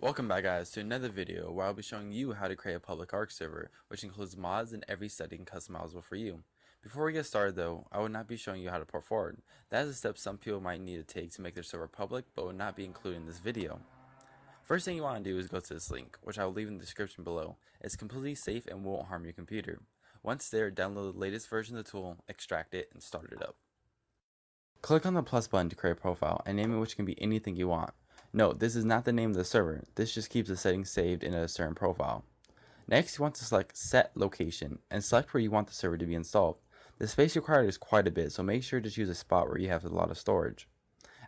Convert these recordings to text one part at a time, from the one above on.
Welcome back guys to another video where I'll be showing you how to create a public Ark server, which includes mods in every setting customizable for you. Before we get started though, I will not be showing you how to port forward. That is a step some people might need to take to make their server public, but will not be included in this video. First thing you want to do is go to this link, which I will leave in the description below. It's completely safe and won't harm your computer. Once there, download the latest version of the tool, extract it, and start it up. Click on the plus button to create a profile and name it, which can be anything you want. Note, this is not the name of the server, this just keeps the settings saved in a certain profile. Next, you want to select Set Location and select where you want the server to be installed. The space required is quite a bit, so make sure to choose a spot where you have a lot of storage.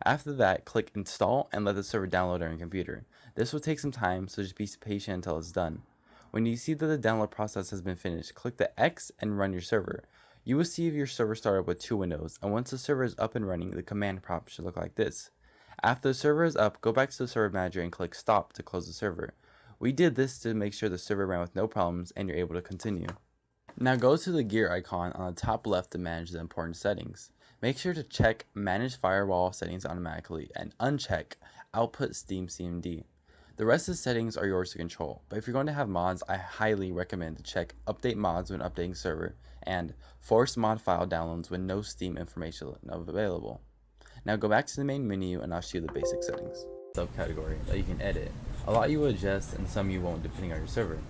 After that, click Install and let the server download on your computer. This will take some time, so just be patient until it's done. When you see that the download process has been finished, click the X and run your server. You will see your server started with two windows, and once the server is up and running, the command prompt should look like this. After the server is up, go back to the server manager and click stop to close the server. We did this to make sure the server ran with no problems and you're able to continue. Now go to the gear icon on the top left to manage the important settings. Make sure to check manage firewall settings automatically and uncheck output Steam CMD. The rest of the settings are yours to control, but if you're going to have mods, I highly recommend to check update mods when updating server and force mod file downloads when no Steam information is available. Now go back to the main menu and I'll show you the basic settings. Subcategory that you can edit. A lot you will adjust and some you won't depending on your server.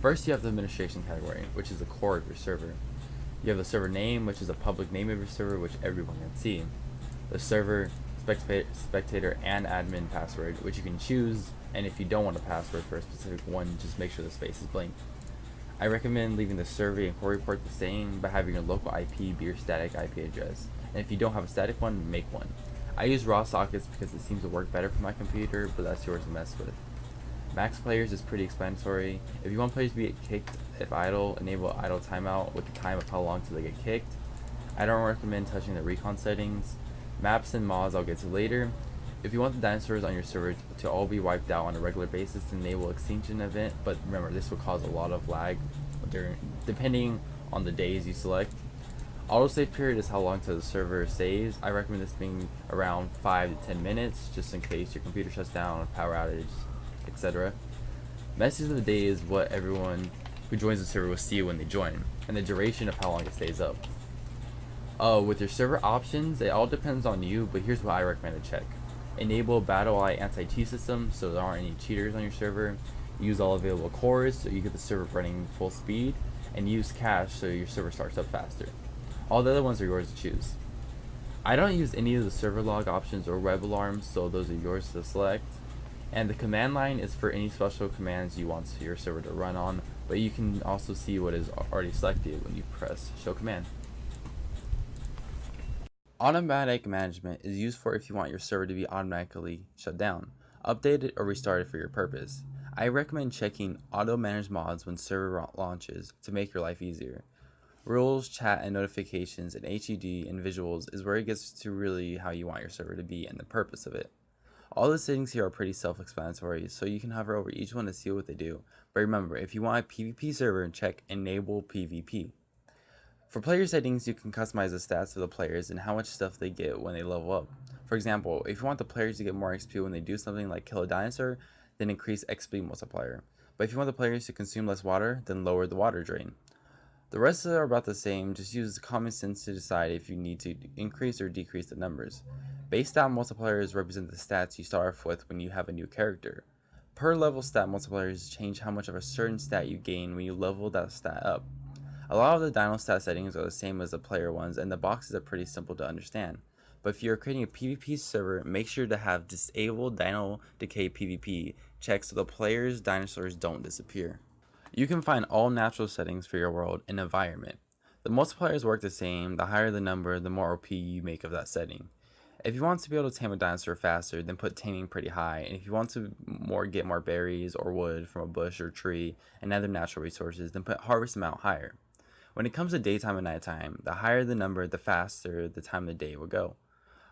First you have the administration category, which is the core of your server. You have the server name, which is a public name of your server which everyone can see. The server, spectator, and admin password, which you can choose, and if you don't want a password for a specific one, just make sure the space is blank. I recommend leaving the survey and core report the same, but having your local IP be your static IP address. And if you don't have a static one, make one. I use raw sockets because it seems to work better for my computer, but that's yours to mess with. Max players is pretty explanatory. If you want players to be kicked if idle, enable idle timeout with the time of how long till they get kicked. I don't recommend touching the recon settings. Maps and mods I'll get to later. If you want the dinosaurs on your server to all be wiped out on a regular basis, enable extinction event, but remember this will cause a lot of lag depending on the days you select. Autosave period is how long till the server saves. I recommend this being around 5 to 10 minutes, just in case your computer shuts down, power outage, etc. Message of the day is what everyone who joins the server will see when they join, and the duration of how long it stays up. With your server options, it all depends on you, but here's what I recommend to check. Enable BattleEye anti-cheat system so there aren't any cheaters on your server. Use all available cores so you get the server running full speed, and use cache so your server starts up faster. All the other ones are yours to choose. I don't use any of the server log options or web alarms, so those are yours to select. And the command line is for any special commands you want your server to run on, but you can also see what is already selected when you press show command. Automatic management is used for if you want your server to be automatically shut down, updated, or restarted for your purpose. I recommend checking auto manage mods when server launches to make your life easier. Rules, chat, and notifications, and HUD and visuals is where it gets to really how you want your server to be and the purpose of it. All the settings here are pretty self-explanatory, so you can hover over each one to see what they do. But remember, if you want a PvP server, check Enable PvP. For player settings, you can customize the stats of the players and how much stuff they get when they level up. For example, if you want the players to get more XP when they do something like kill a dinosaur, then increase XP multiplier. But if you want the players to consume less water, then lower the water drain. The rest are about the same, just use common sense to decide if you need to increase or decrease the numbers. Base stat multipliers represent the stats you start off with when you have a new character. Per level stat multipliers change how much of a certain stat you gain when you level that stat up. A lot of the dino stat settings are the same as the player ones, and the boxes are pretty simple to understand. But if you're creating a PvP server, make sure to have Disable Dino Decay PvP checked so the player's dinosaurs don't disappear. You can find all natural settings for your world and environment. The multipliers work the same. The higher the number, the more OP you make of that setting. If you want to be able to tame a dinosaur faster, then put taming pretty high, and if you want to get more berries or wood from a bush or tree and other natural resources, then put harvest amount higher. When it comes to daytime and nighttime, the higher the number, the faster the time of the day will go.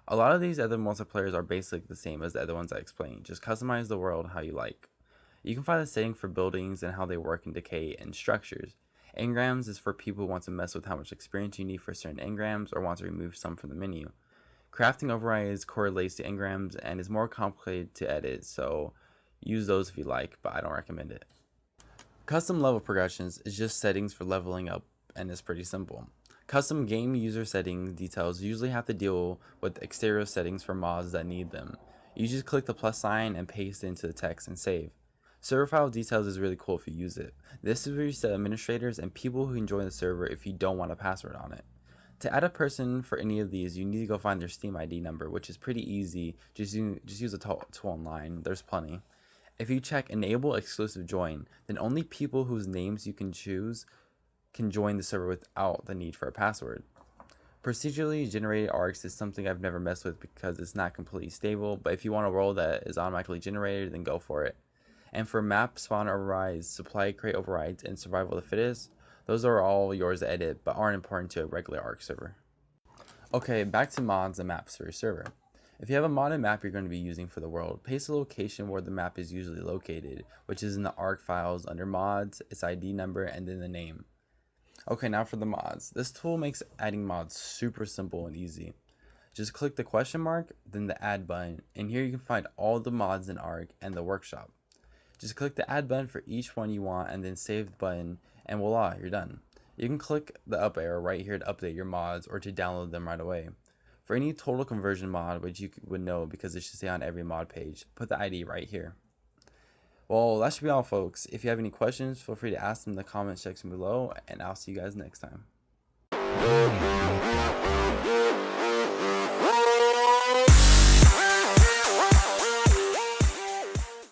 A lot of these other multipliers are basically the same as the other ones I explained, just customize the world how you like. You can find the setting for buildings and how they work in decay and structures. Engrams is for people who want to mess with how much experience you need for certain engrams or want to remove some from the menu. Crafting overrides correlates to engrams and is more complicated to edit, so Use those if you like, but I don't recommend it. Custom level progressions is just settings for leveling up, and it's pretty simple. Custom game user setting details usually have to deal with exterior settings for mods that need them. You just click the plus sign and paste it into the text and save. Server file details is really cool if you use it. This is where you set administrators and people who can join the server if you don't want a password on it. To add a person for any of these, you need to go find their Steam ID number, which is pretty easy. Just use a tool online. There's plenty. If you check Enable Exclusive Join, then only people whose names you can choose can join the server without the need for a password. Procedurally generated arcs is something I've never messed with because it's not completely stable, but if you want a role that is automatically generated, then go for it. And for map spawn overrides, supply crate overrides, and survival of the fittest, those are all yours to edit, but aren't important to a regular ARC server. Okay, back to mods and maps for your server. If you have a modded map you're going to be using for the world, paste the location where the map is usually located, which is in the ARC files under mods, its ID number, and then the name. Okay, now for the mods. This tool makes adding mods super simple and easy. Just click the question mark, then the add button, and here you can find all the mods in ARC and the workshop. Just click the add button for each one you want and then save the button, and voila, you're done. You can click the up arrow right here to update your mods or to download them right away. For any total conversion mod, which you would know because it should say on every mod page, put the ID right here. Well, that should be all, folks. If you have any questions, feel free to ask them in the comment section below, and I'll see you guys next time.